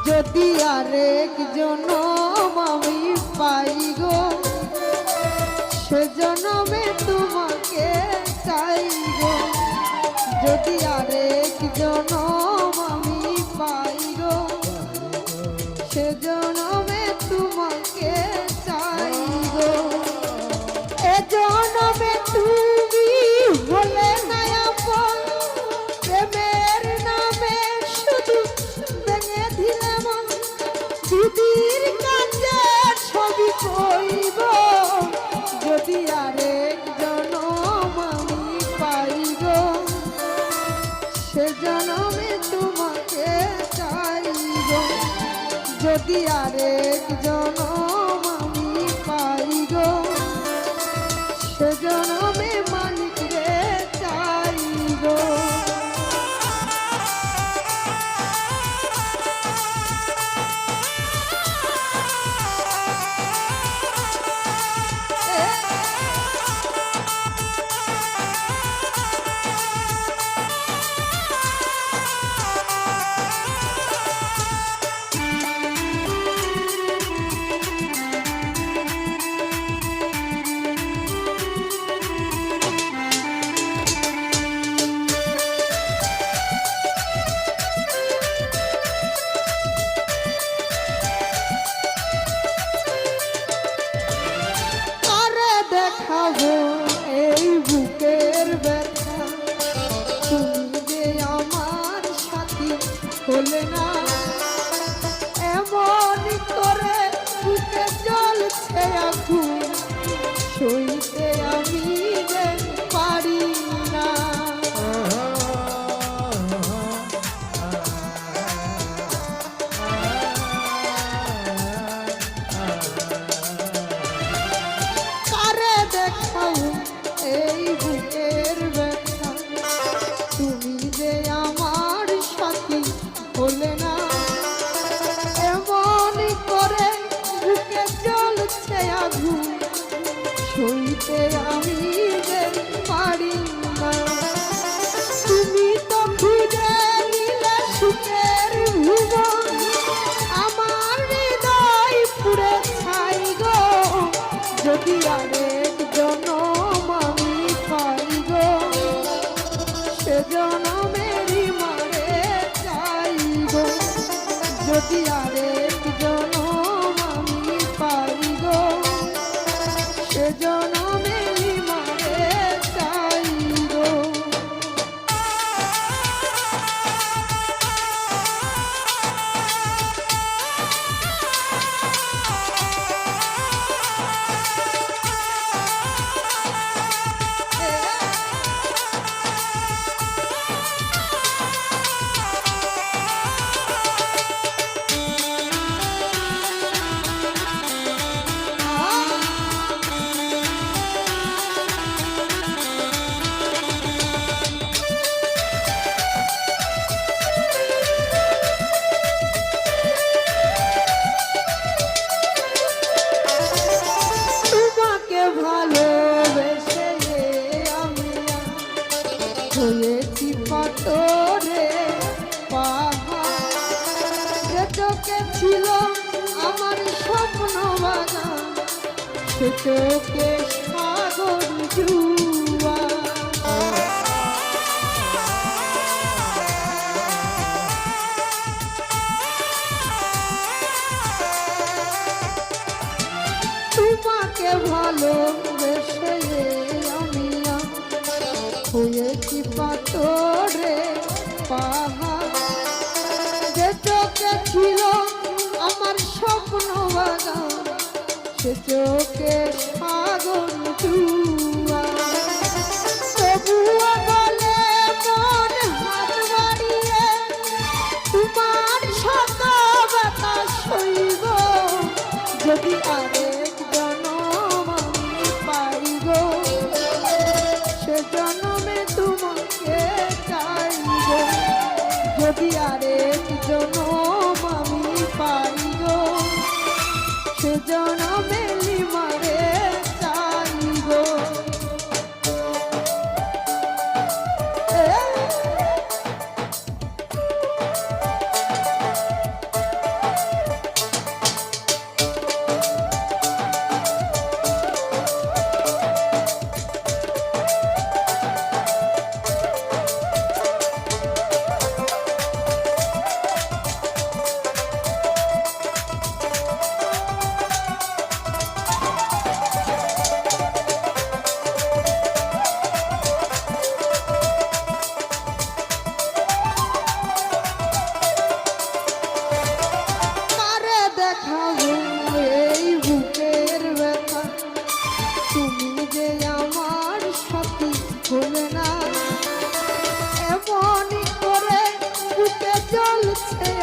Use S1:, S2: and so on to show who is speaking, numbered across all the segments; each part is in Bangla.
S1: যদি আরেক জনম আমি পাই গো, সে জনমে তোমাকে চাই গো। যদি আরেক জনম আমি পাই গো, সে জনমে তোমাকে চাই গো। এ জনমে তুমি হলে না আপন, প্রেমের নামে শুধু ভেঙে দিলে মন। দিদির কাছে ছবি কইব, যদি আরেক জনম আমি পাই গো, সে জনমে তোমাকে চাই গো। যদি আরেক জনম আমি পাই গো, সে জনমে মালিক রে চাই গো। দেখাবো এই বুকের ব্যথা, তুমি যে আমার সাথী হলে না। এমন করে বুকে জ্বলছে আগুন, সইতে আমি যে পারি না। এই বুকের ব্যথা, তুমি যে আমার সাথী হলে না। এমন করে বুকে জ্বলছে আগুন, সইতে আমি যে পারি না। তুমি তো খুঁজে নিলে সুখের ভুবন, আমার হৃদয় পুড়ে ছাই গো। যদি আরেক জনম আমি পাই গো, সে জনমেরই মারে চাই গো। যদি আরেক জনম আমি পাই গো, সে জনমেরই মারে চাই গো। ভালোবেসে আমি হয়েছি পাথরে পাহাড়, যে চোখে ছিল আমার স্বপ্ন বাগান, সে চোখে সাগর জুয়া। তোমাকে ভালোবেসে আমি হয়েছি পাথরে পাহাড়, যে চোখে ছিল আমার স্বপ্ন বাগান, সে চোখে সাগর জুয়া। তবুও বলে মন হাত বাড়িয়ে তোমার শত ব্যথা সইব। যদি আরেক জনম আমি পাই গো, সে জনমে তোমাকে চাই গো। যদি আরেক জনম আমি পাই গো, সে জনমে মারে চাই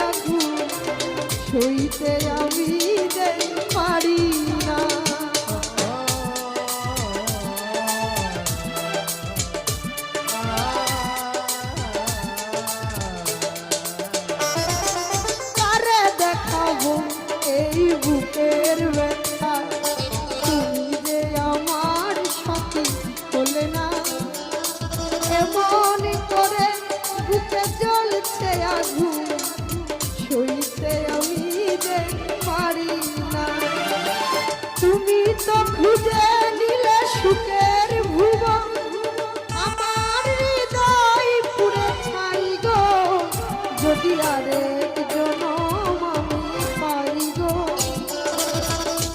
S1: আগুন সইতে আমি যে পারি না। কারে দেখাবো এই বুকের ব্যথা, তুমি যে আমার সাথী হলে না। এমন করে বুকে জ্বলছে আগুন সইতে আমি যে পারি না। তুমি তো খুঁজে নিলে সুখের ভুবন, আমার হৃদয় পুরে ছাই গো। যদি আরেক জনম আমি পাই গো,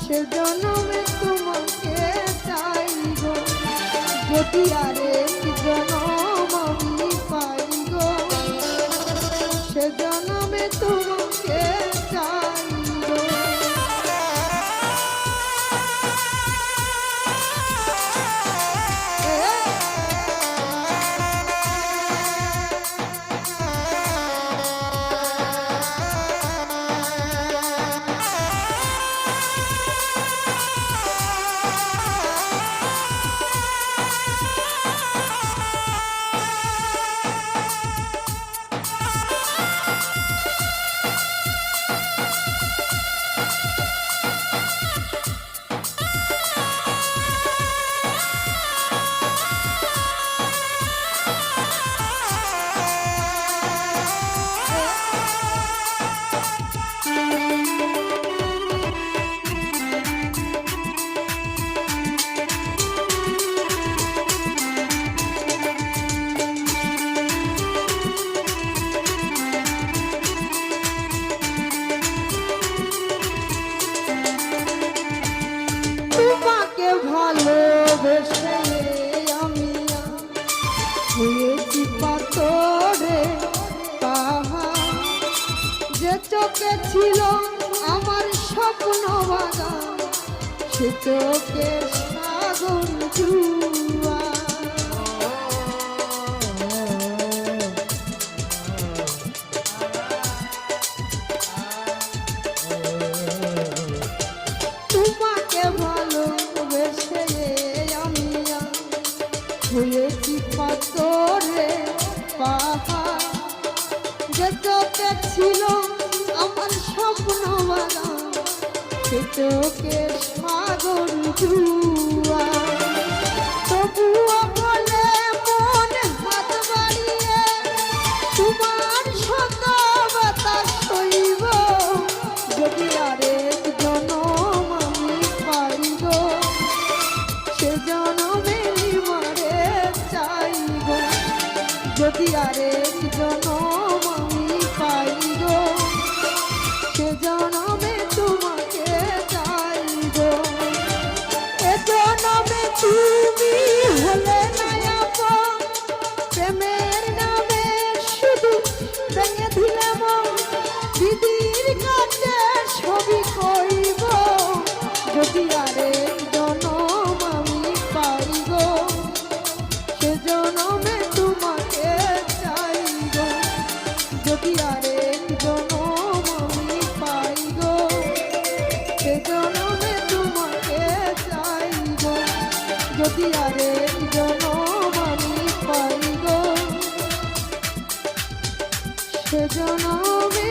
S1: সে জনমে তোমাকে চাই গো। যদি আরেক জনম আমি পাই গো, সে জনমে তোমাকে চাই গো। তোমাকে ভালোবেসে আমি হয়েছি পাথরে পাহাড়। যে চোখে ছিল আমার স্বপ্ন বাগান, সে চোখে সাগর জুয়া। তোমাকে ভালোবেসে আমি হয়েছি পাথরে পাহাড়। যে চোখে ছিল আমার স্বপ্ন বাগান, সে চোখে সাগর জুয়া। তবুও বলে মন হাত বাড়িয়ে তোমার শত বাতাস সইব। যদি আরেক জনম আমি পাই গো, সে জনমে নিমারে চাইব। যদি আরেক জনম আমি পাই গো, সে জনমে তোমাকে চাইব। এ জনমে তুমি হলে না আপন, প্রেমের নামে শুধু ভেঙে দিলে মন। দিদির কাছে ছবি কইব। যদি আরেক জনম আমি পাই গো, সে জনমে তোমাকে চাইব। যদি আরেক জনম আমি পাই গো, সে জনমে তোমাকে চাইব। যদি আরেক জনম আমি পাই গো, সে জনমে